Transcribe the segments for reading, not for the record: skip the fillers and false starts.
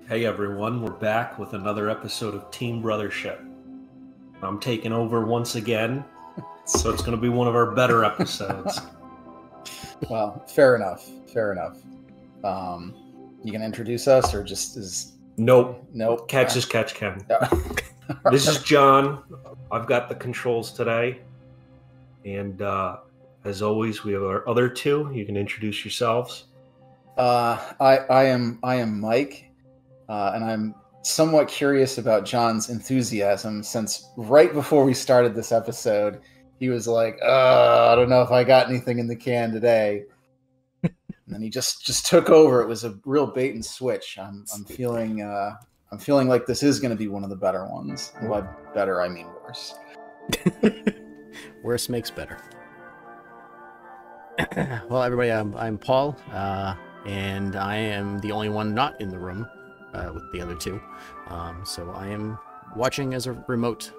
Hey everyone, we're back with another episode of Team Brothership. I'm taking over once again, so it's going to be one of our better episodes. Well, fair enough. Fair enough. You can introduce us, or just is Nope. Catch as catch can. Yeah. This is John. I've got the controls today, and as always, we have our other two. You can introduce yourselves. I am Mike, and I'm somewhat curious about John's enthusiasm, since right before we started this episode, he was like, I don't know if I got anything in the can today. And then he just took over. It was a real bait and switch. I'm feeling like this is going to be one of the better ones. And by better, I mean worse. Worse makes better. Well, everybody, I'm Paul, and I am the only one not in the room with the other two. So I am watching as a remote.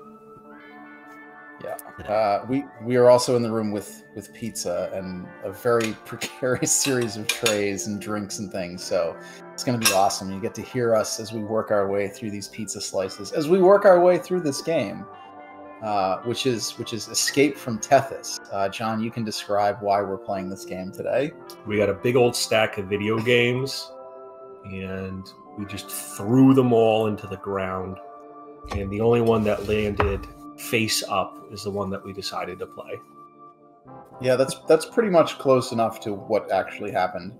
Yeah. We are also in the room with pizza and a very precarious series of trays and drinks and things. So it's going to be awesome. You get to hear us as we work our way through these pizza slices, as we work our way through this game, which is Escape from Tethys. John, you can describe why we're playing this game today. We got a big old stack of video games, and we just threw them all into the ground. And the only one that landed face up is the one that we decided to play. Yeah, that's pretty much close enough to what actually happened.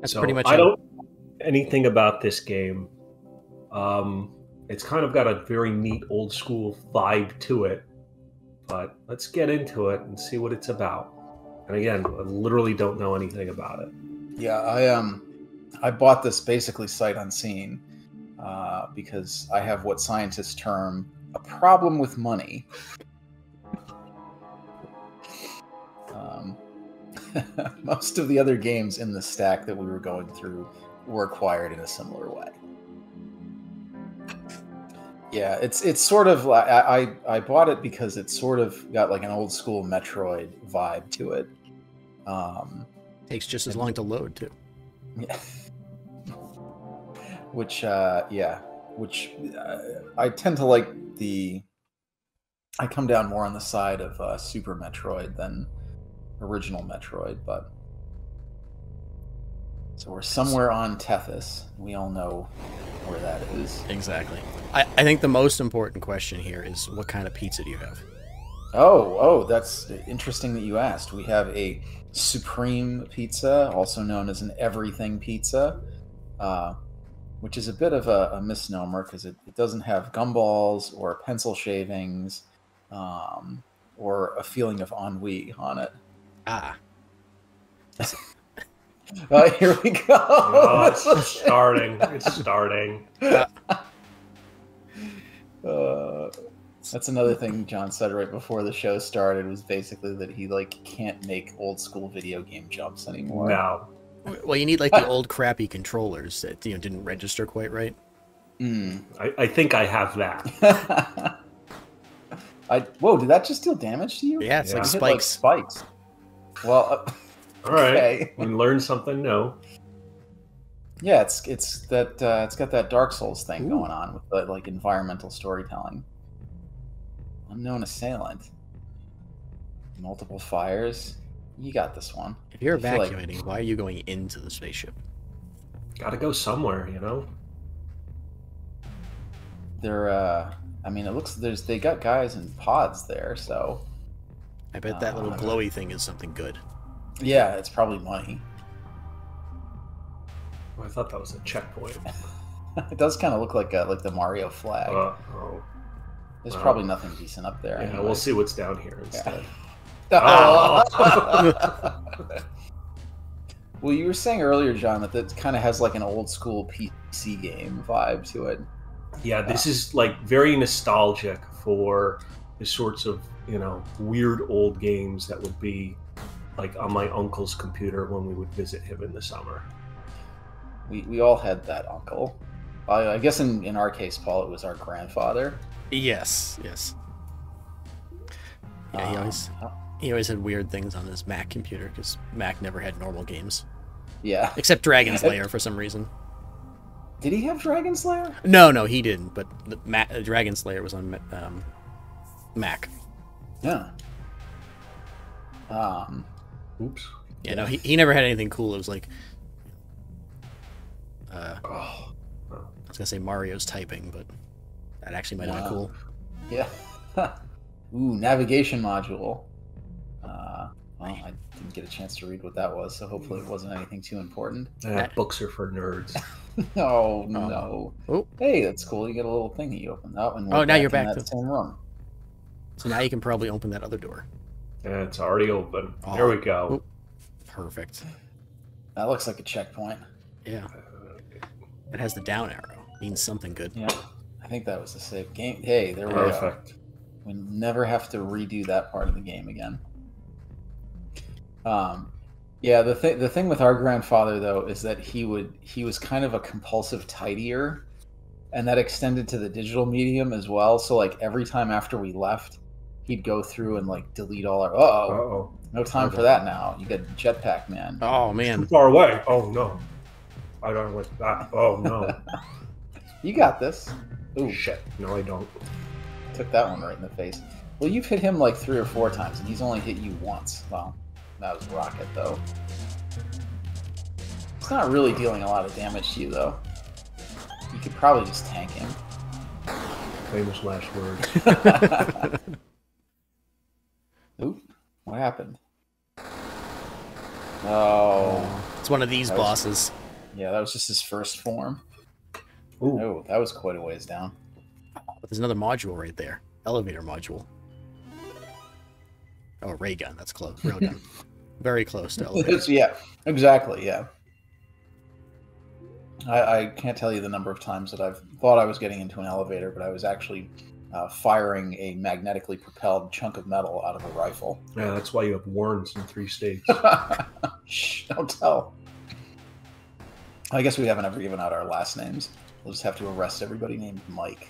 That's pretty much. I don't know anything about this game. It's kind of got a very neat old school vibe to it, but let's get into it and see what it's about. And again, I literally don't know anything about it. Yeah, I bought this basically sight unseen. Because I have what scientists term a problem with money. Most of the other games in the stack that we were going through were acquired in a similar way. Yeah, it's sort of I bought it because it sort of got like an old school Metroid vibe to it. Takes just as long to load too. Yeah. Which I tend to like I come down more on the side of Super Metroid than original Metroid, but so we're somewhere on Tethys. We all know where that is. Exactly. I think the most important question here is, what kind of pizza do you have? Oh, that's interesting that you asked. We have a Supreme Pizza, also known as an Everything Pizza, which is a bit of a misnomer because it doesn't have gumballs or pencil shavings or a feeling of ennui on it. Here we go. Oh, it's starting. That's another thing John said right before the show started, was basically that he can't make old school video game jumps anymore. No. Well, you need the old crappy controllers that didn't register quite right. I think I have that. Whoa, did that just deal damage to you? Yeah, it's like It hit, spikes. Spikes. Well, all right. Okay. We learned something new. Yeah, it's got that Dark Souls thing going on with the environmental storytelling. Unknown assailant. Multiple fires. You got this one. If you're evacuating, why are you going into the spaceship? Gotta go somewhere, They're, it looks they got guys in pods there, so. I bet that little glowy thing is something good. Yeah, it's probably money. I thought that was a checkpoint. It does kind of look like the Mario flag. There's probably nothing decent up there. Yeah, we'll see what's down here instead. Yeah. Well, you were saying earlier, John, that kind of has an old school PC game vibe to it. Yeah, this is very nostalgic for the sorts of weird old games that would be on my uncle's computer when we would visit him in the summer. We all had that uncle. I guess in our case, Paul, it was our grandfather. Yes. Yeah, he always had weird things on his Mac computer because Mac never had normal games. Yeah. Except Dragon's Lair for some reason. Did he have Dragon Slayer? No, he didn't. But the Dragon Slayer was on Mac. Yeah. Oops. Yeah, no, he never had anything cool. It was like, Oh. I was gonna say Mario's typing, but that actually might have been cool. Yeah. Ooh, navigation module. Well, I didn't get a chance to read what that was, so hopefully it wasn't anything too important. Books are for nerds. No. Oh. Hey, that's cool. You get a little thing that you open up, and Oh, now you're back in to that same room. So now you can probably open that other door. Yeah, it's already open. Oh. There we go. Oh, perfect. That looks like a checkpoint. Yeah. It has the down arrow. Means something good. Yeah. I think that was the save game. Hey, there we go. Perfect. We never have to redo that part of the game again. Yeah, the thing with our grandfather though is that he was kind of a compulsive tidier, and that extended to the digital medium as well. So like every time after we left, he'd go through and like delete all our no time for that now. You got jetpack man. Oh man. Too far away. Oh no. I don't like that. Oh no. You got this. Ooh, Shit. No, I don't. took that one right in the face. Well, you've hit him like 3 or 4 times, and he's only hit you once. Well, that was Rocket, though. It's not really dealing a lot of damage to you, though. You could probably just tank him. Famous last words. Oop, what happened? Oh. It's one of these bosses. Yeah, that was just his first form. Ooh. Oh, that was quite a ways down. But there's another module right there. Elevator module. Oh, ray gun. That's close. Railgun. Very close to elevator. Yeah, exactly, yeah. I can't tell you the number of times that I've thought I was getting into an elevator, but I was actually firing a magnetically propelled chunk of metal out of a rifle. Yeah, that's why you have warrants in 3 states. Shh, don't tell. I guess we haven't ever given out our last names. We'll just have to arrest everybody named Mike.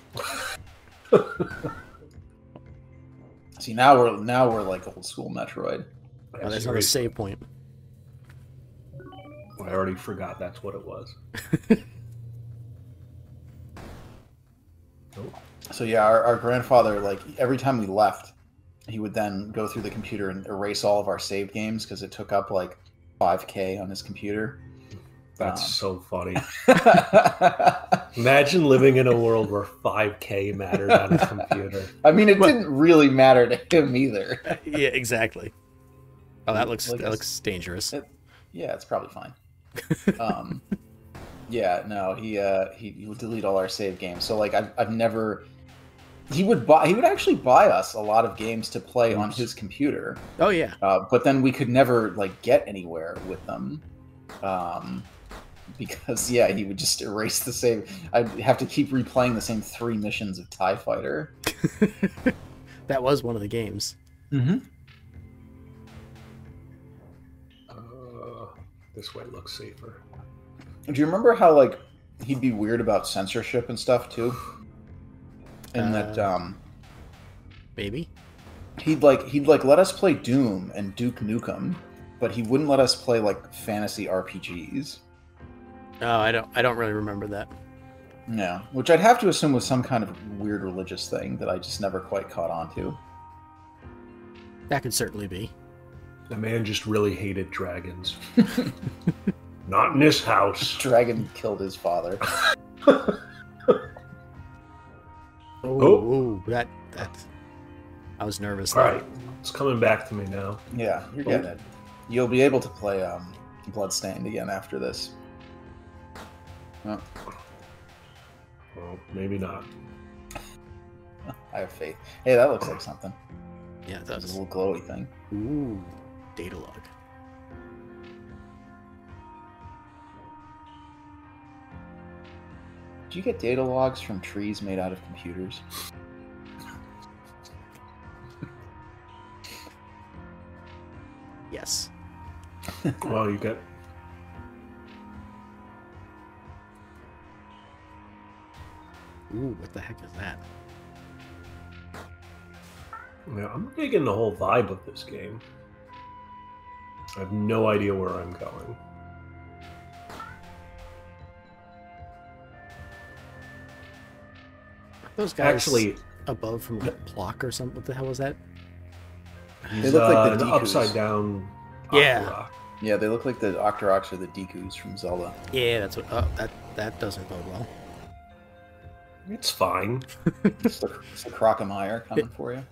See, now we're like old school Metroid. Oh, there's another save point. I already forgot that's what it was. So yeah, our grandfather, like every time we left, he would then go through the computer and erase all of our saved games because it took up like 5K on his computer. That's so funny. Imagine living in a world where 5K mattered on a computer. I mean, it didn't really matter to him either. Yeah, exactly. Oh, that looks dangerous. Yeah, it's probably fine. Yeah, no, he would delete all our save games. So like I've never. He would actually buy us a lot of games to play on his computer. Oh yeah. But then we could never like get anywhere with them. Because yeah, he would just erase the save. I'd have to keep replaying the same 3 missions of TIE Fighter. That was one of the games. Mm-hmm. This way looks safer. Do you remember how like he'd be weird about censorship and stuff too? And that Maybe. he'd let us play Doom and Duke Nukem, but he wouldn't let us play like fantasy RPGs. Oh, I don't really remember that. Yeah, which I'd have to assume was some kind of weird religious thing that I just never quite caught on to. That could certainly be. The man just really hated dragons. Not in this house. Dragon killed his father. Oh, that I was nervous. All right, it's coming back to me now. Yeah, you're getting it. You'll be able to play Bloodstained again after this. Oh, Well, maybe not. I have faith. Hey, that looks like something. Yeah, it That's does. a little glowy thing. Ooh, data log. Do you get data logs from trees made out of computers? Yes. Well, you got. Ooh, what the heck is that? Yeah, I'm digging the whole vibe of this game. I have no idea where I'm going. Those guys Actually, above from like Plock or something. What the hell was that? he's look like the an Dekus. upside down. Yeah. Octorok. Yeah, they look like the Octoroks or the Dekus from Zelda. Yeah, that's what. Oh, that doesn't bode well. It's fine. It's the Crocomire coming for you.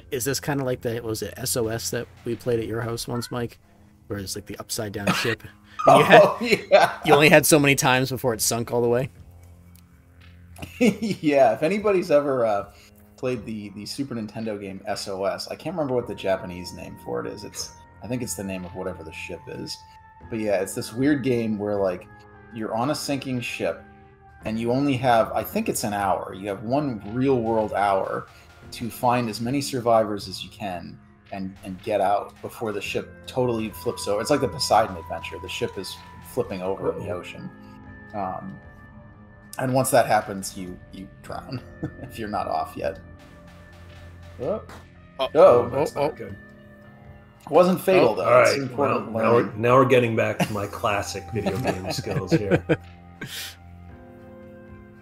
Is this kind of like the was it SOS that we played at your house once, Mike? Where it's like the upside down ship. Yeah. You only had so many times before it sunk all the way. Yeah, if anybody's ever played the Super Nintendo game SOS, I can't remember what the Japanese name for it is. I think it's the name of whatever the ship is. But yeah, it's this weird game where like you're on a sinking ship and you only have, I think it's an hour. You have one real world hour to find as many survivors as you can and get out before the ship totally flips over. It's like the Poseidon adventure. The ship is flipping over in the ocean. And once that happens, you drown if you're not off yet. That's not good. It wasn't fatal, though. All It's right. important Well, now we're getting back to my classic video game skills here.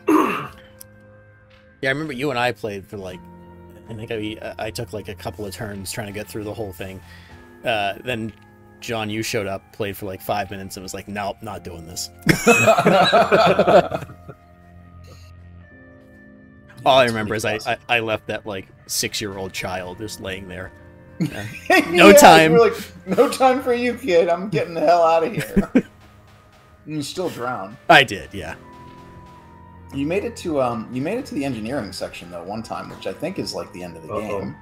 Yeah, I remember you and I played for like, I think I took like a couple of turns trying to get through the whole thing. Then John, you showed up, played for like 5 minutes, and was like, "Nope, not doing this." All I remember is I left that like 6-year-old child just laying there. No time. You were like, no time for you, kid. I'm getting the hell out of here. And you still drown. I did, yeah. You made it to the engineering section though one time, which I think is like the end of the game.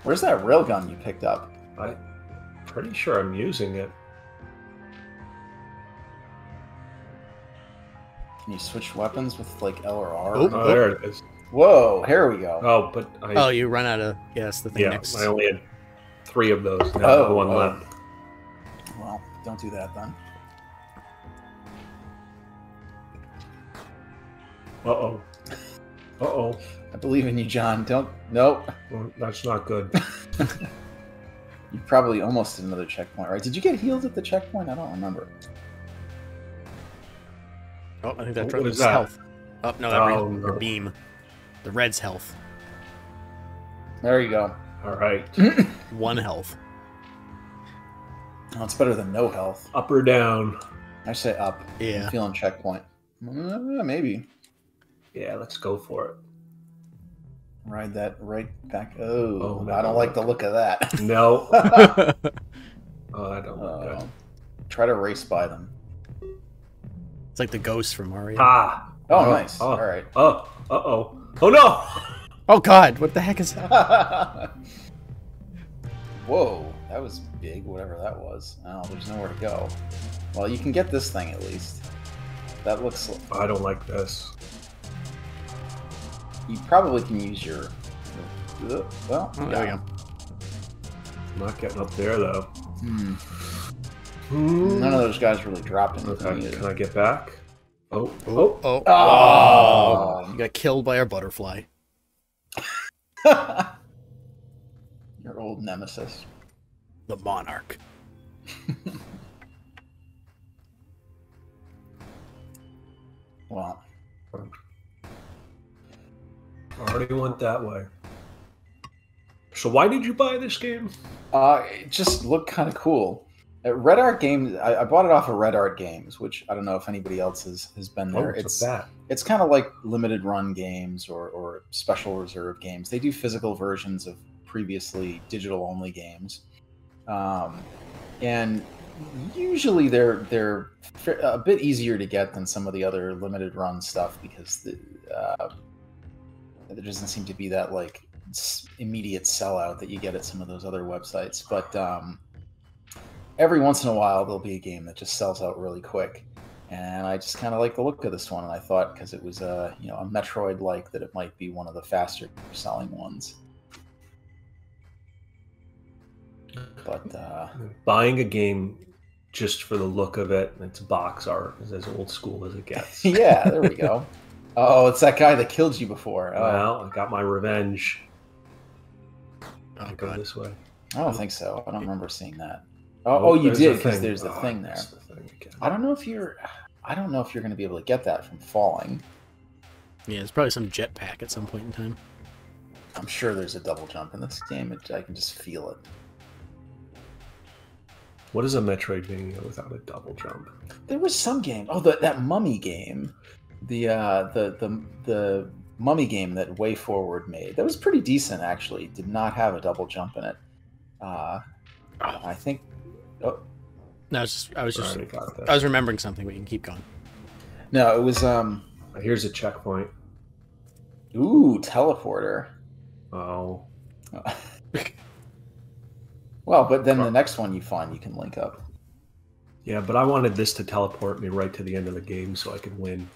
Where's that railgun you picked up? I'm pretty sure I'm using it. Can you switch weapons with like L or R? Oh, there it is. Whoa, here we go. Oh, but you run out of the thing next. I only had 3 of those. Now I have one left. Well, don't do that then. I believe in you, John. Nope. Well, that's not good. You probably almost did another checkpoint, right? Did you get healed at the checkpoint? I don't remember. Oh, I think that What was is that? health. Oh, no, No. beam. The red's health. There you go. All right. 1 health. Oh, it's better than no health. Up or down? I say up. Yeah. I'm feeling checkpoint. Maybe. Yeah, let's go for it. Ride that right back. Oh, no. I don't like the look of that. No. I don't like that. Try to race by them. It's like the ghost from Mario. Ah. Oh, nice. Oh. All right. Oh. Uh-oh. Oh, no. Oh, God. What the heck is that? Whoa, that was big, whatever that was. Oh, there's nowhere to go. Well, you can get this thing at least. That looks... I don't like this. You probably can use your... Well, Oh, there we go. I'm not getting up there, though. None of those guys really dropped anything Okay, either. can I get back? Oh. Oh. You got killed by our butterfly. Your old nemesis. The monarch. Well, I already went that way. So why did you buy this game? it just looked kind of cool. At Red Art Games, I bought it off of Red Art Games, which I don't know if anybody else has been there. What's that? It's kind of like limited run games or special reserve games. They do physical versions of previously digital only games, and usually they're a bit easier to get than some of the other limited run stuff because there doesn't seem to be that like immediate sellout that you get at some of those other websites. But every once in a while there'll be a game that just sells out really quick. And I just kind of like the look of this one, and I thought because it was a Metroid-like that it might be one of the faster selling ones. But Buying a game just for the look of it, and its box art is as old school as it gets. yeah, there we go. Oh, it's that guy that killed you before. Well, I got my revenge. Oh, Go God. this way. I don't think so. I don't remember seeing that. Oh, you did because there's the thing there. That's the thing again. I don't know if you're going to be able to get that from falling. Yeah, there's probably some jetpack at some point in time. I'm sure there's a double jump in this game. I can just feel it. What is a Metroidvania without a double jump? There was some game. Oh, that mummy game. The mummy game that Way Forward made. That was pretty decent, actually. Did not have a double jump in it. I think. Oh. No, I was remembering something, but you can keep going. No, it was. Here's a checkpoint. Ooh, teleporter. Oh. Well, but then the next one you find, you can link up. Yeah, but I wanted this to teleport me right to the end of the game so I could win.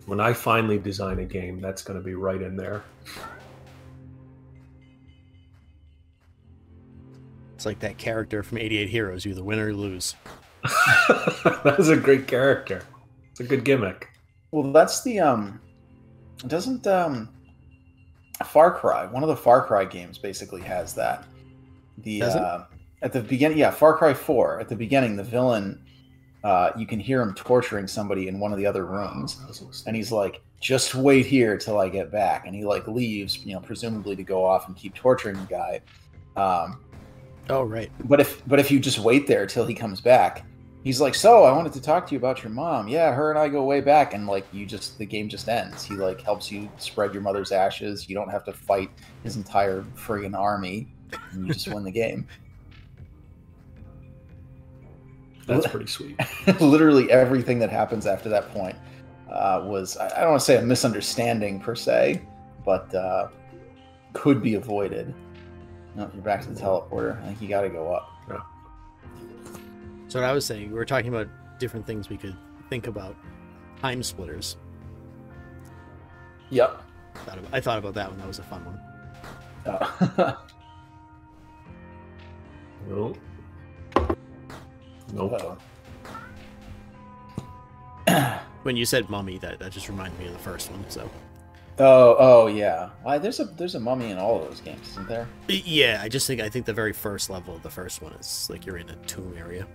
When I finally design a game, that's going to be right in there. It's like that character from 88 Heroes. You either win or lose. That was a great character. It's a good gimmick. Well, that's the doesn't Far Cry, one of the Far Cry games basically has that. At the beginning, yeah, Far Cry 4, at the beginning, the villain, you can hear him torturing somebody in one of the other rooms, and he's like, just wait here till I get back, and he like leaves, presumably to go off and keep torturing the guy. Oh, right. But if you just wait there till he comes back, he's like, so I wanted to talk to you about your mom. Yeah, her and I go way back, and like the game just ends. He like helps you spread your mother's ashes. You don't have to fight his entire friggin' army, and you just win the game. That's pretty sweet. Literally everything that happens after that point was, I don't want to say a misunderstanding per se, but could be avoided. No, you're back to the teleporter. I think you got to go up. Yeah. So what I was saying, we were talking about different things we could think about. Time splitters. Yep. I thought about that one. That was a fun one. Nope. When you said mummy, that just reminded me of the first one. So. Oh yeah. Why there's a mummy in all of those games, isn't there? Yeah, I think the very first level of the first one is like you're in a tomb area.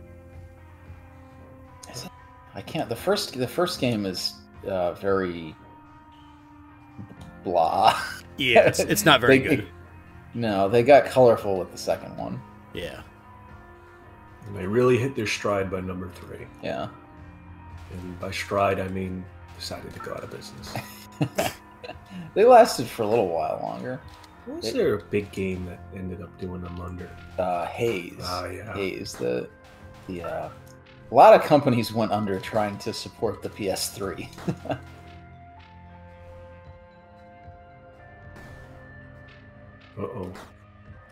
Is it? I can't. The first game is very blah. Yeah, it's not very good. No, they got colorful with the second one. Yeah. And they really hit their stride by number 3. Yeah. And by stride, I mean decided to go out of business. They lasted for a little while longer. Was there a big game that ended up doing them under? Haze. Oh, yeah. Haze. A lot of companies went under trying to support the PS3. Uh-oh.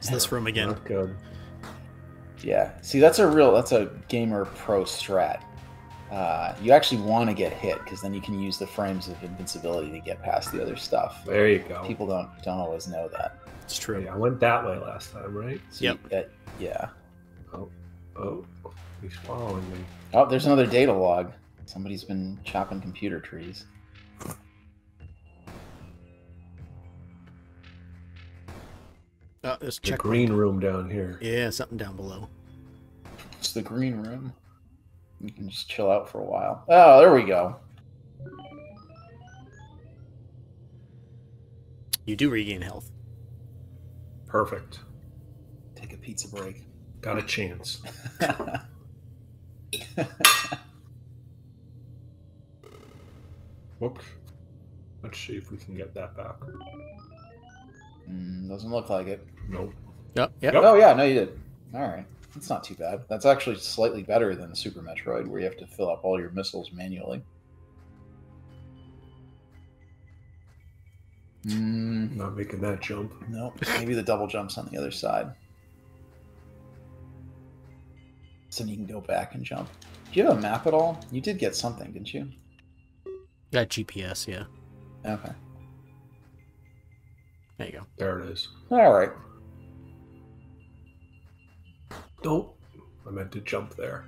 Is this room again? Not good. Yeah. See, that's a gamer pro strat. You actually want to get hit because then you can use the frames of invincibility to get past the other stuff. There you go. People don't always know that. It's true. Yeah, I went that way last time, right? So yep. Yeah. Oh, he's following me. Oh, there's another data log. Somebody's been chopping computer trees. Oh, there's the green room down here. Yeah, something down below. It's the green room. You can just chill out for a while. Oh, there we go. You do regain health. Perfect. Take a pizza break. Got a chance. Whoops. Let's see if we can get that back. Doesn't look like it. Nope. Yep. Oh, yeah, no, you did. All right. That's not too bad. That's actually slightly better than Super Metroid, where you have to fill up all your missiles manually. Not making that jump. Nope. Maybe the double jump's on the other side. So you can go back and jump. Do you have a map at all? You did get something, didn't you? Got GPS, yeah. Okay. There you go. There it is. All right. Nope. I meant to jump there.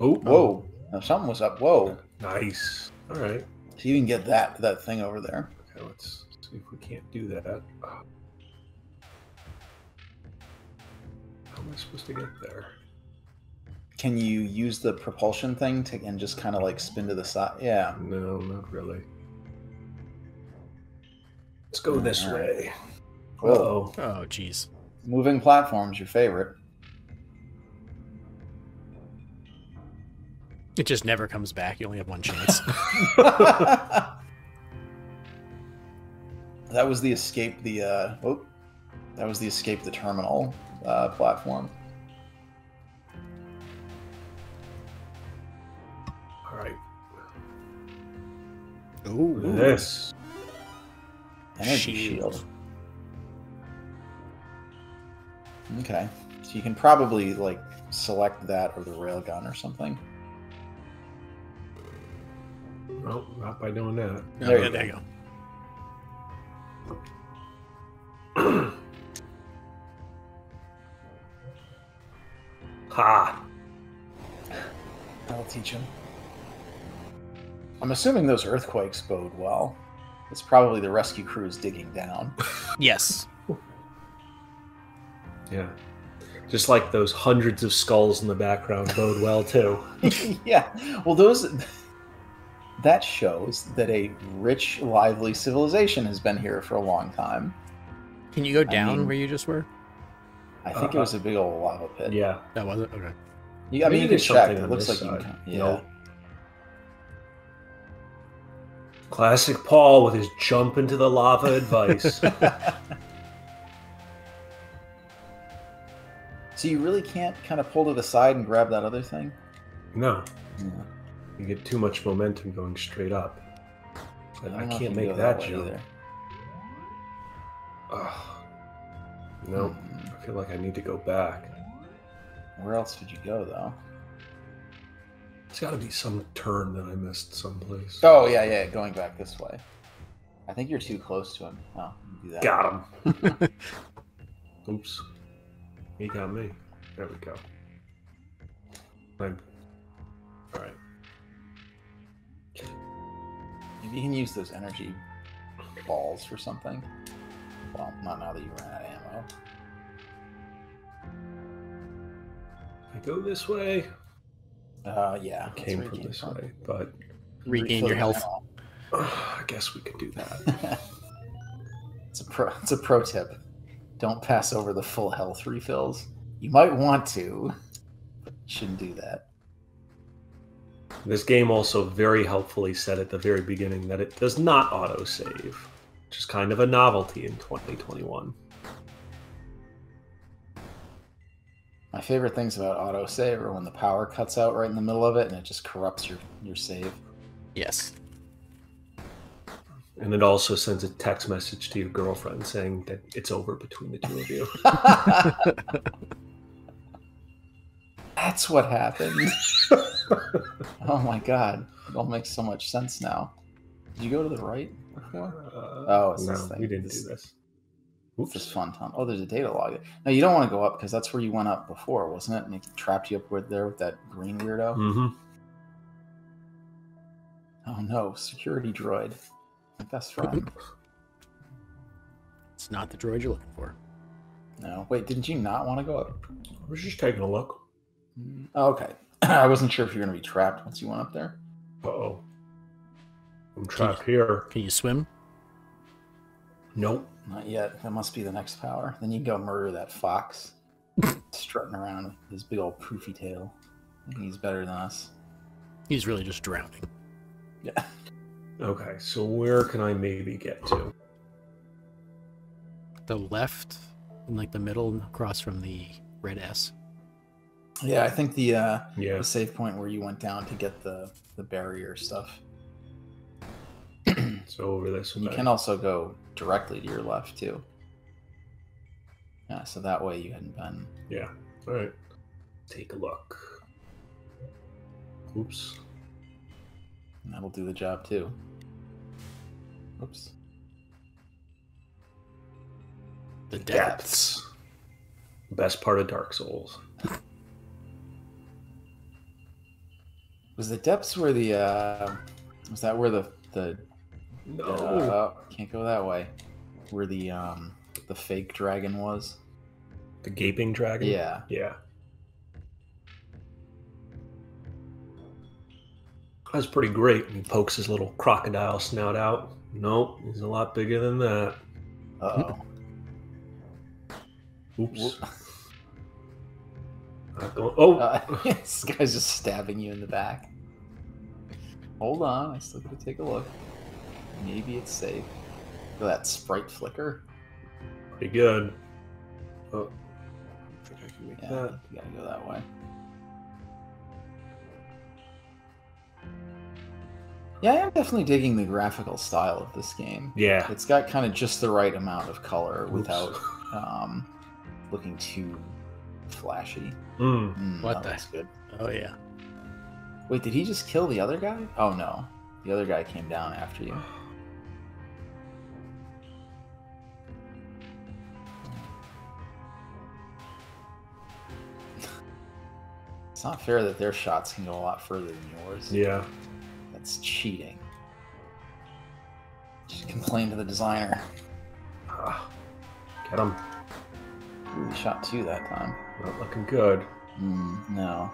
Oh. Whoa. Now something was up. Whoa. Nice. All right. So you can get that thing over there. Okay, let's see if we can't do that. How am I supposed to get there? Can you use the propulsion thing and just kind of like spin to the side? Yeah. No, not really. Let's go this way. Whoa. Oh, jeez. Moving platforms, your favorite. It just never comes back. You only have one chance. That was the escape that was the escape the terminal platform. All right. Ooh. This. Energy shield. Okay. So you can probably like select that or the railgun or something. No, not by doing that. There you go. Ha! That'll teach him. I'm assuming those earthquakes bode well. It's probably the rescue crews digging down. Yes. Yeah. Just like those hundreds of skulls in the background bode well too. Yeah. Well, that shows that a rich, lively civilization has been here for a long time. Can you go down where you just were? I think it was a big old lava pit. Yeah. That was it? Okay. You can there's check. something It on looks this like you side. can. Yeah. Nope. Classic Paul with his jump into the lava advice. So you really can't kind of pull to the side and grab that other thing? No. Yeah. You get too much momentum going straight up. But I don't know if can't you make go that way jump. either. Ugh. Nope. I feel like I need to go back. Where else did you go, though? It's got to be some turn that I missed someplace. Oh, yeah, going back this way. I think you're too close to him. Oh, you do that. Got him. Oops. He got me. There we go. All right. Maybe you can use those energy balls for something. Well, not now that you ran out of ammo. I go this way. Yeah. I came from this way, but Regain your health. I guess we could do that. It's a pro tip. Don't pass over the full health refills. You might want to, but you shouldn't do that. This game also very helpfully said at the very beginning that it does not autosave, which is kind of a novelty in 2021. My favorite things about autosave are when the power cuts out right in the middle of it and it just corrupts your save. Yes. And it also sends a text message to your girlfriend saying that it's over between the two of you. That's what happened. Oh my god. It all makes so much sense now. Did you go to the right before? It's no, this thing. we didn't do this. Oops. This fun tunnel. Oh, there's a data log. No, you don't want to go up because that's where you went up before, wasn't it? And it trapped you up there with that green weirdo. Mm-hmm. Oh no, security droid. My best friend. It's not the droid you're looking for. No. Wait, didn't you not want to go up? I was just taking a look. Oh, okay. I wasn't sure if you were going to be trapped once you went up there. Uh-oh. I'm trapped here. Can you swim? Nope. Not yet. That must be the next power. Then you can go murder that fox. Strutting around with his big old poofy tail. I think he's better than us. He's really just drowning. Yeah. Okay, so where can I maybe get to? The left, in like the middle, across from the red S. Yeah, I think the save point where you went down to get the barrier stuff. So over this way. You can also go directly to your left too. Yeah, so that way you hadn't been. Yeah. All right. Take a look. Oops. And that'll do the job too. Oops. The depths. Depths. Best part of Dark Souls. Was the depths where the was that where the No. can't go that way. Where the fake dragon was? The gaping dragon? Yeah. Yeah. That's pretty great. He pokes his little crocodile snout out. Nope, he's a lot bigger than that. Uh-oh. Oops. Oh! This guy's just stabbing you in the back. Hold on, I still gotta take a look. Maybe it's safe. Look at that sprite flicker. Pretty good. Oh. I think I can make Yeah, that. you gotta go that way. Yeah, I am definitely digging the graphical style of this game. Yeah. It's got kind of just the right amount of color without looking too flashy. What the? That's good. Oh yeah. Wait, did he just kill the other guy? Oh no, the other guy came down after you. It's not fair that their shots can go a lot further than yours. Yeah. That's cheating. Just complain to the designer. Get him. Ooh, he shot 2 that time. Not looking good. No.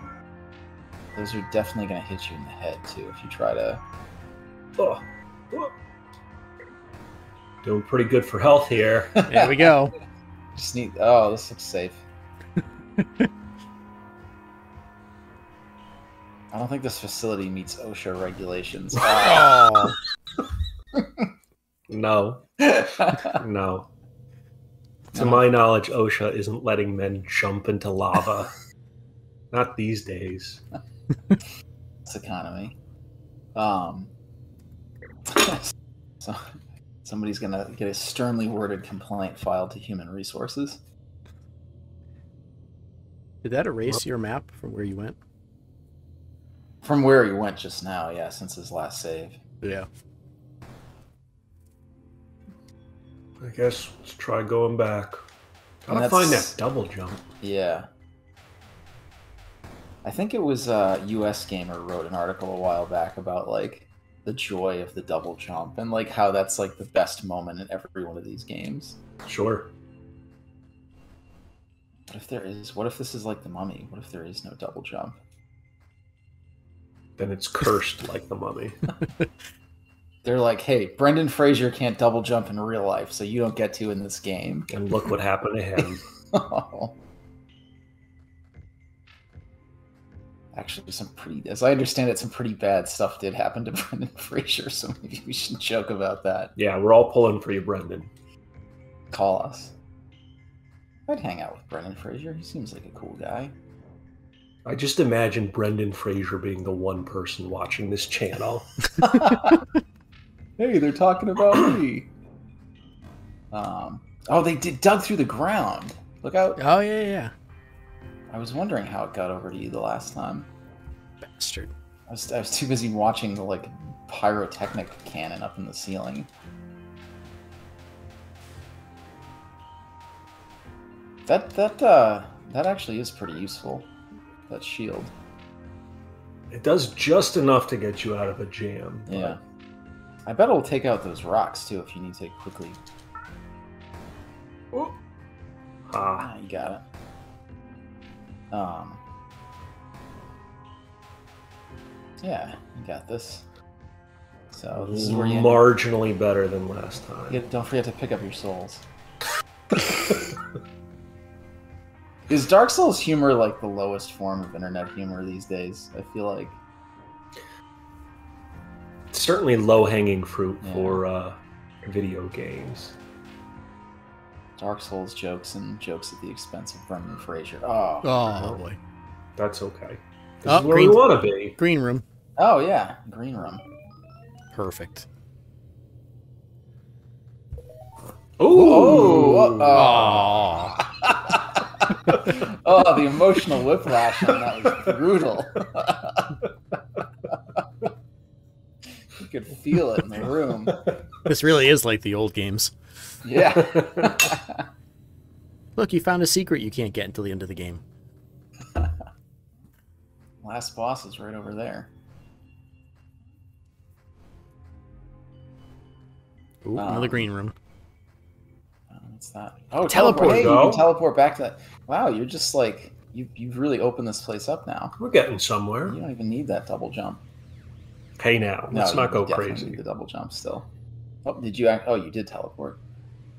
Those are definitely going to hit you in the head, too, if you try to... Oh. Oh. Doing pretty good for health here. There we go. Just need... Oh, this looks safe. I don't think this facility meets OSHA regulations. Oh. No. No. To my knowledge, OSHA isn't letting men jump into lava. Not these days. This economy. So somebody's gonna get a sternly worded complaint filed to Human Resources. Did that erase your map from where you went? From where he went just now, yeah, since his last save. Yeah. I guess let's try going back. Gotta And find that's- that double jump. Yeah. I think it was US Gamer wrote an article a while back about like the joy of the double jump and like how that's like the best moment in every one of these games. Sure. What if there is? What if this is like the Mummy? What if there is no double jump? Then it's cursed like the Mummy. They're like, hey, Brendan Fraser can't double jump in real life, so you don't get to in this game. And look what happened to him. Oh. Actually, as I understand it, some pretty bad stuff did happen to Brendan Fraser, so maybe we should joke about that. Yeah, we're all pulling for you, Brendan. Call us. I'd hang out with Brendan Fraser. He seems like a cool guy. I just imagine Brendan Fraser being the one person watching this channel. Hey, they're talking about me. Oh, they dug through the ground. Look out. Oh yeah. I was wondering how it got over to you the last time. Bastard. I was too busy watching the like pyrotechnic cannon up in the ceiling. That actually is pretty useful. That shield. It does just enough to get you out of a jam. but- Yeah. I bet it'll take out those rocks too if you need to quickly. Oh. Ah, You got it. Yeah, you got this. So this is where you marginally better than last time. don't forget to pick up your souls. Is Dark Souls humor like the lowest form of internet humor these days? I feel like. It's certainly low-hanging fruit Yeah. for video games. Dark Souls jokes and jokes at the expense of Brendan Fraser. Oh. Oh boy. That's okay. This Oh, is where we green- want to be. Green room. Oh yeah, Green Room. Perfect. Ooh! Oh. Oh, the emotional whiplash on that was brutal. You could feel it in the room. This really is like the old games. Yeah. Look, you found a secret you can't get until the end of the game. Last boss is right over there. Ooh, another green room. What's that? Oh, Teleport. Hey, you Go. can teleport back to that. Wow, you're just like you've really opened this place up now. We're getting somewhere. You don't even need that double jump. Hey now, let's No, not you go definitely crazy. need the double jump still. Oh, did you? Oh, you did teleport.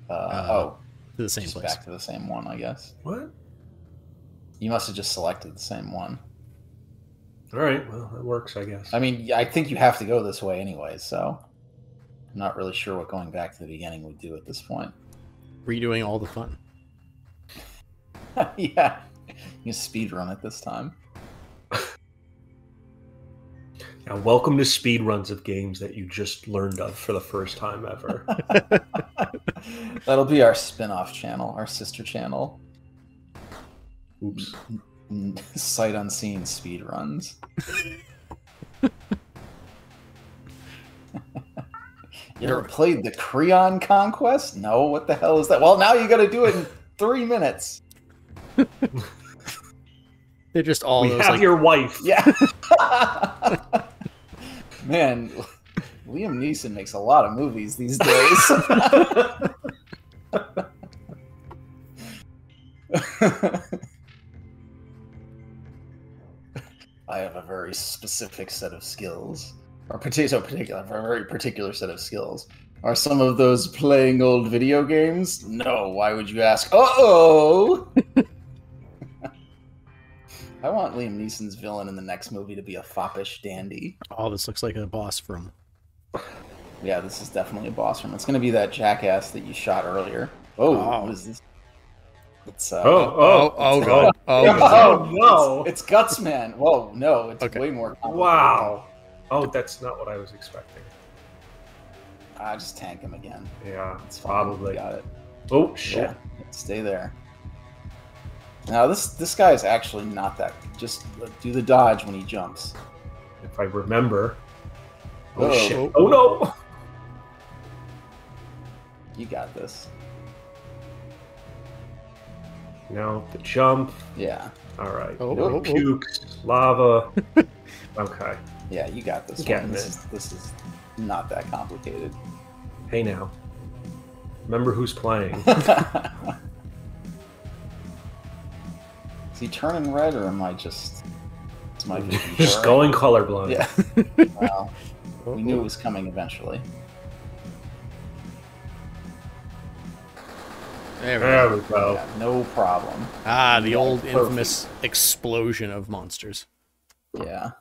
To the same just place. back to the same one, I guess. What? You must have just selected the same one. All right, well, that works, I guess. I mean, I think you have to go this way anyway, so I'm not really sure what going back to the beginning would do at this point. Redoing all the fun. Yeah, you speed run it this time. Now, welcome to speed runs of games that you just learned of for the first time ever. That'll be our spin-off channel, our sister channel. Oops. Sight unseen speed runs. You ever played the Creon Conquest? No, what the hell is that? Well, now you got to do it in 3 minutes. They're just all We those, have like, your wife. Yeah. Man, Liam Neeson makes a lot of movies these days. I have a very specific set of skills. Or a very particular set of skills. Are some of those playing old video games? No, why would you ask? Uh-oh! I want Liam Neeson's villain in the next movie to be a foppish dandy. oh, this looks like a boss from... Yeah, this is definitely a boss room. It's going to be that jackass that you shot earlier. Oh, Oh. what is this? It's God. Oh, no. It's Gutsman. Whoa, no, it's Okay. way more complicated. Wow. Oh, that's not what I was expecting. Just tank him again. Yeah, It's fine. probably. You got it. Oh, shit. Yeah, stay there. Now this guy is actually not that. Just do the dodge when he jumps. If I remember. Oh, Uh-oh. shit. Oh, no. You got this. Now, the jump. Yeah. All right. Oh. Pukes, lava. Okay. Yeah, you got this Getting one. it. This is not that complicated. Hey, now. Remember who's playing. Is he turning red, or am I just... It's my vision Just blurring? going colorblind. Yeah. Well, we knew it was coming eventually. There we There go. we go. Yeah, no problem. Ah, the old Perfect. infamous explosion of monsters. Yeah.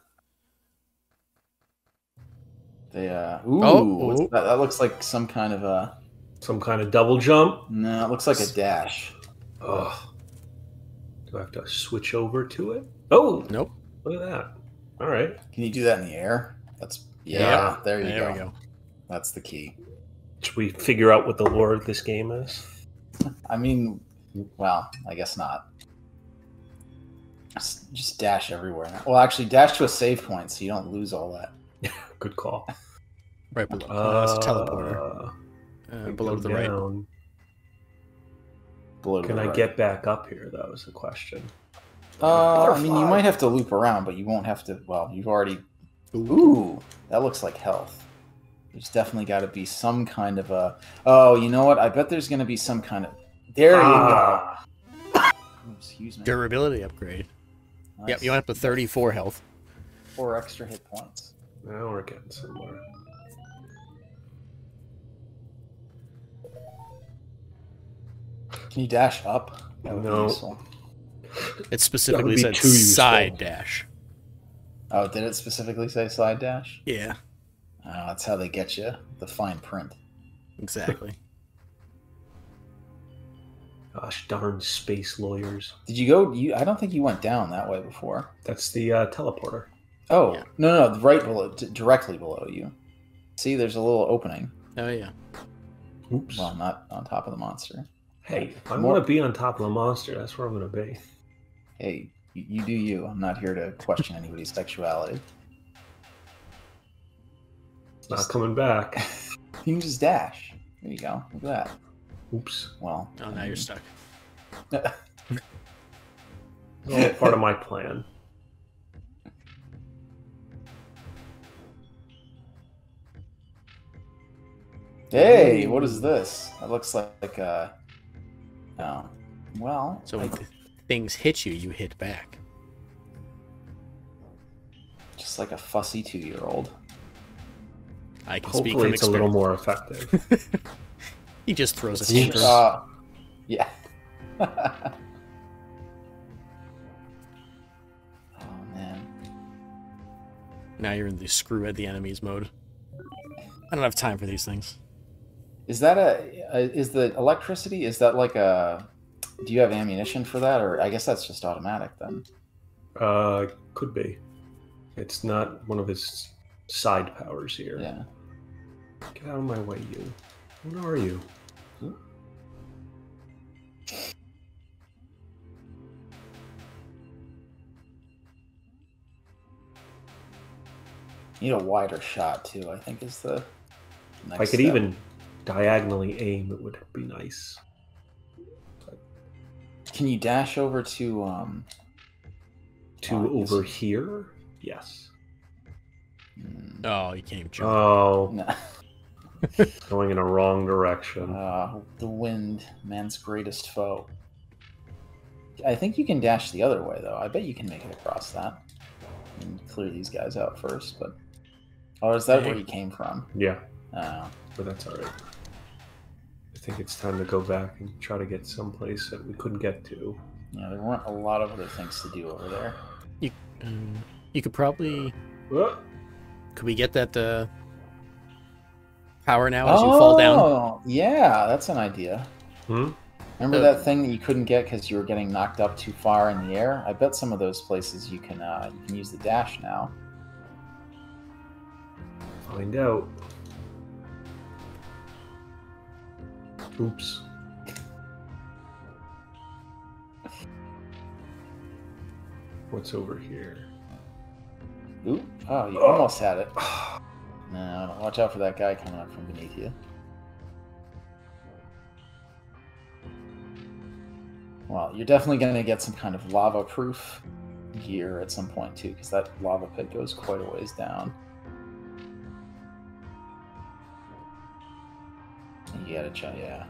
They, ooh, Oh. what's that? That looks like some kind of a... Some kind of double jump. No, it looks like a dash. Ugh. Do I have to switch over to it? Oh, Nope. look at that. All right. Can you do that in the air? That's... Yeah, Yeah. there you There go. we go. That's the key. Should we figure out what the lore of this game is? I mean, well, I guess not. Just dash everywhere. Well, actually, dash to a save point so you don't lose all that. Good call. Right below. It's a teleporter. Below to the right. down. Below to Can the I right. get back up here? That was the question. I mean, you Butterfly. might have to loop around, but you won't have to. Well, you've already. Ooh, that looks like health. There's definitely got to be some kind of a. Oh, you know what? I bet there's going to be some kind of. There you go. Oh, excuse me. Durability upgrade. Nice. Yep, you went up to 34 health. 4 extra hit points. Now we're getting somewhere. Can you dash up? That would be No. useful. It specifically be said too useful. side dash. Oh, did it specifically say slide dash? Yeah, Oh, that's how they get you. The fine print. exactly. Gosh darn space lawyers. Did you go? I don't think you went down that way before. That's the teleporter. Oh, Yeah. no, right below, directly below you. See, there's a little opening. Oh, yeah. Oops. Well, not on top of the monster. Hey, if I More- want to be on top of the monster, that's where I'm going to be. Hey, you do you. I'm not here to question anybody's sexuality. It's not coming back. You can just dash. There you go. Look at that. Oops. Well. Oh, now you're stuck. It's all part of my plan. Hey, what is this? That looks like a... Oh. Well, So when things hit you, you hit back. just like a fussy 2-year-old. I can speak Hopefully from it's a little experience. more effective. He just throws a It's paper. yeah. Oh man. Now you're in the screw at the enemies mode. I don't have time for these things. Is that is the electricity, is that like a, do you have ammunition for that, or I guess that's just automatic then? Could be. It's not one of his side powers here. Yeah. Get out of my way, you. What are you? You need a wider shot too, I think is the next If I could step. even diagonally aim, it would be nice. Can you dash over to Over here? Yes. Oh, you can't even jump. Oh, No. going in a wrong direction. The wind, man's greatest foe. I think you can dash the other way though. I bet you can make it across that. And clear these guys out first, but oh, is that where you came from? Yeah, Oh. but that's all right. I think it's time to go back and try to get someplace that we couldn't get to. Yeah, there weren't a lot of other things to do over there. You could probably... Uh, Could we get that power now as you fall down? Oh, yeah, that's an idea. hmm? Remember that thing that you couldn't get because you were getting knocked up too far in the air? I bet some of those places you can use the dash now. Find out. Oops. What's over here? Ooh, oh, you almost had it. No, watch out for that guy coming up from beneath you. Well, you're definitely going to get some kind of lava-proof gear at some point, too, because that lava pit goes quite a ways down. You gotta try, yeah.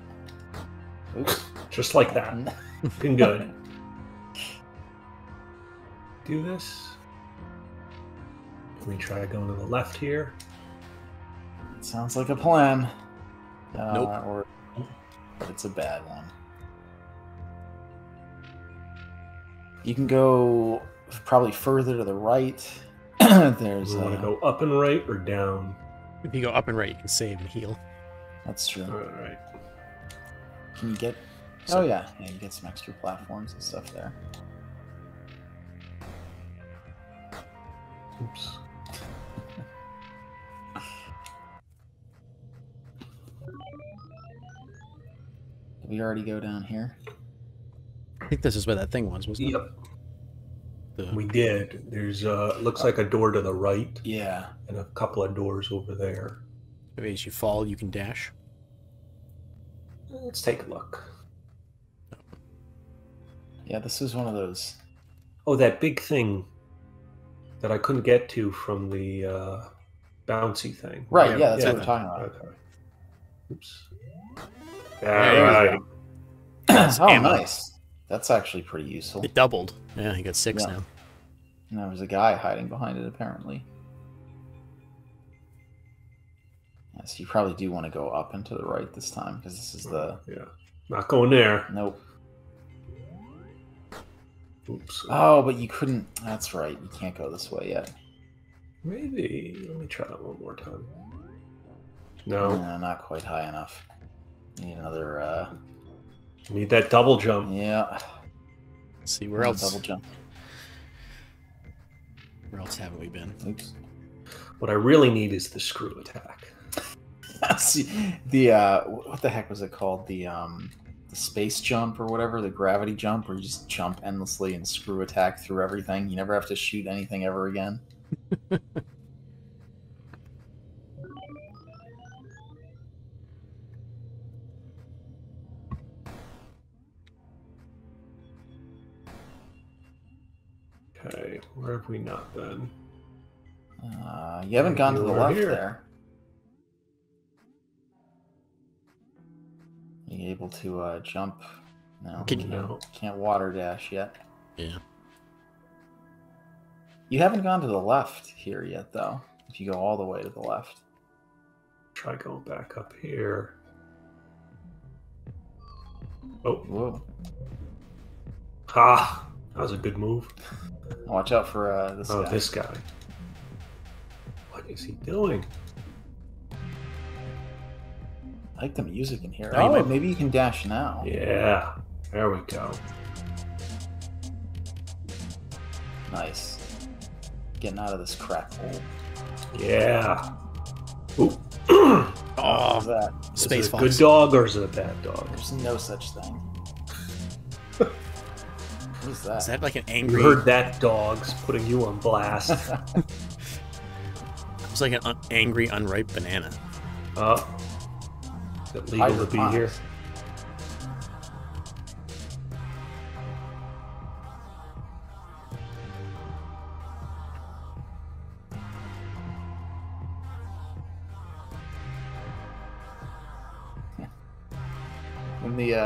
Oops. Just like that. Been good. Do this. Can we try going to the left here? Sounds like a plan. Nope. But it's a bad one. You can go probably further to the right. There's. Do we want to go up and right or down? If you go up and right, you can save and heal. That's true. All right. Can you get? So- Oh yeah, you get some extra platforms and stuff there. Oops. Did we already go down here? I think this is where that thing was, wasn't it? Yep, The- we did. There's looks like a door to the right Yeah. and a couple of doors over there. Maybe as you fall, you can dash. Let's take a look. Yeah, this is one of those. Oh, that big thing that I couldn't get to from the bouncy thing. Right, yeah, that's yeah. what we're talking about. Okay. Oops. There you All right. Oh, ammo. nice. That's actually pretty useful. It doubled. Yeah, you got 6 Yeah. now. And there was a guy hiding behind it, apparently. Yeah, so you probably do want to go up and to the right this time, because this is the... Yeah. Not going there. Nope. Oops. Oh, but you couldn't... That's right. You can't go this way yet. Maybe. Let me try that one more time. No. No, not quite high enough. You need another... Need that double jump. Yeah. Let's see, where else? Double jump. Where else haven't we been? Oops. What I really need is the screw attack. See, the what the heck was it called? The space jump or whatever, the gravity jump, where you just jump endlessly and screw attack through everything. You never have to shoot anything ever again. Okay, where have we not been? You haven't gone to the Over left here. there. Are you able to jump? No, Can you you- No. can't water dash yet. Yeah. You haven't gone to the left here yet, though. If you go all the way to the left. try going back up here. Oh. Whoa. Ha! That was a good move. Watch out for this guy. This guy. What is he doing? I like the music in here. Oh, Maybe you can dash now. Yeah. There we go. Nice. Getting out of this crap hole. Yeah. Ooh. How's that? Space Is it a Fox. good dog or is it a bad dog? There's no such thing. What is that? Is that like an You angry? heard that, dogs, putting you on blast. It's like an angry, unripe banana. Is it legal to be here?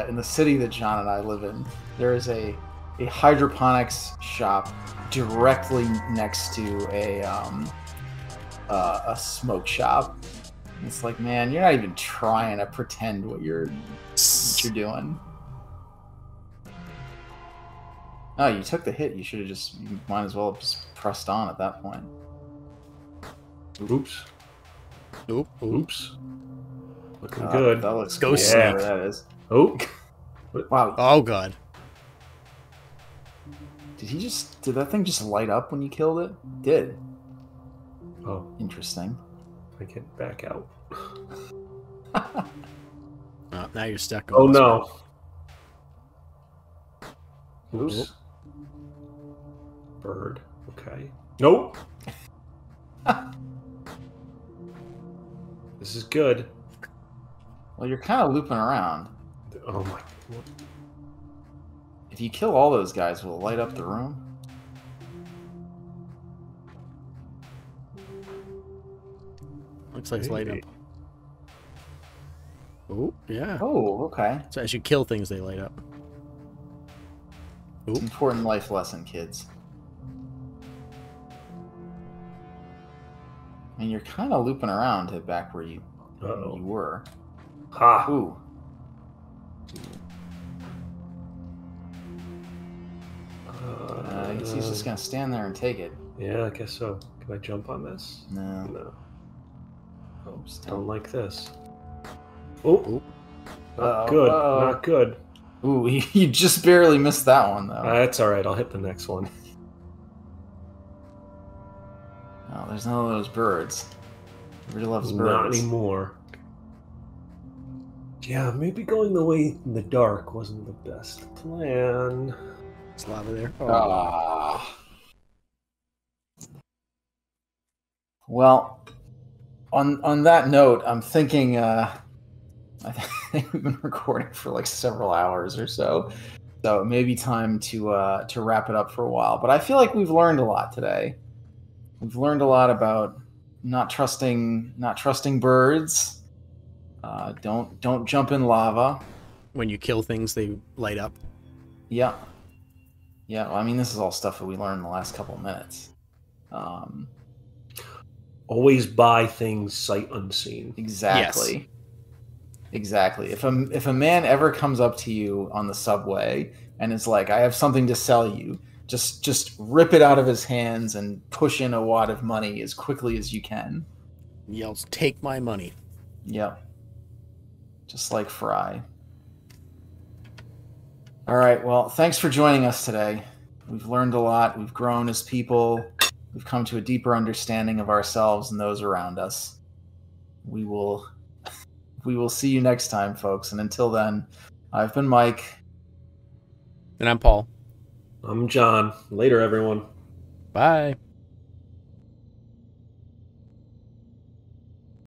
In the city that John and I live in, there is a hydroponics shop directly next to a smoke shop. It's like, man, you're not even trying to pretend what you're doing. Oh, you took the hit. You might as well have just pressed on at that point. Oops. Oop, oop. Oops. Looking good. That looks Go cool, snake. whatever that is. Oh. Wow. Oh god. Did that thing just light up when you killed it? It did. Oh, Interesting. I get back out. Oh, now you're stuck. Oh on this no. one. Oops. Bird. Okay. Nope. This is good. Well, you're kind of looping around. Oh my. If you kill all those guys, will it light up the room? Looks like it's light up. Hey. Oh, yeah. Oh, okay. So as you kill things, they light up. It's an important life lesson, kids. And you're kind of looping around to back where you were. Ha. Ooh. I guess he's just gonna stand there and take it. Yeah, I guess so. Can I jump on this? No. No. Oh, just Don't like this. Oh. Oop. Not good. Not good. Ooh, you just barely missed that one though. That's all right. I'll hit the next one. Oh, there's none of those birds. Everybody loves Not birds. anymore. Yeah, maybe going the way in the dark wasn't the best plan. It's lava there. Ah. Well, on that note, I'm thinking I think we've been recording for like several hours or so. So it may be time to wrap it up for a while. But I feel like we've learned a lot today. We've learned a lot about not trusting birds. Don't jump in lava. When you kill things, they light up. Yeah. Yeah, well, I mean, this is all stuff that we learned in the last couple of minutes. Always buy things sight unseen. Exactly. Yes. Exactly. If a man ever comes up to you on the subway and is like, "I have something to sell you," just rip it out of his hands and push in a wad of money as quickly as you can. Yells, "Take my money." Yep. Just like Fry. All right. Well, thanks for joining us today. We've learned a lot. We've grown as people. We've come to a deeper understanding of ourselves and those around us. We will see you next time, folks. And until then, I've been Mike. And I'm Paul. I'm John. Later, everyone. Bye.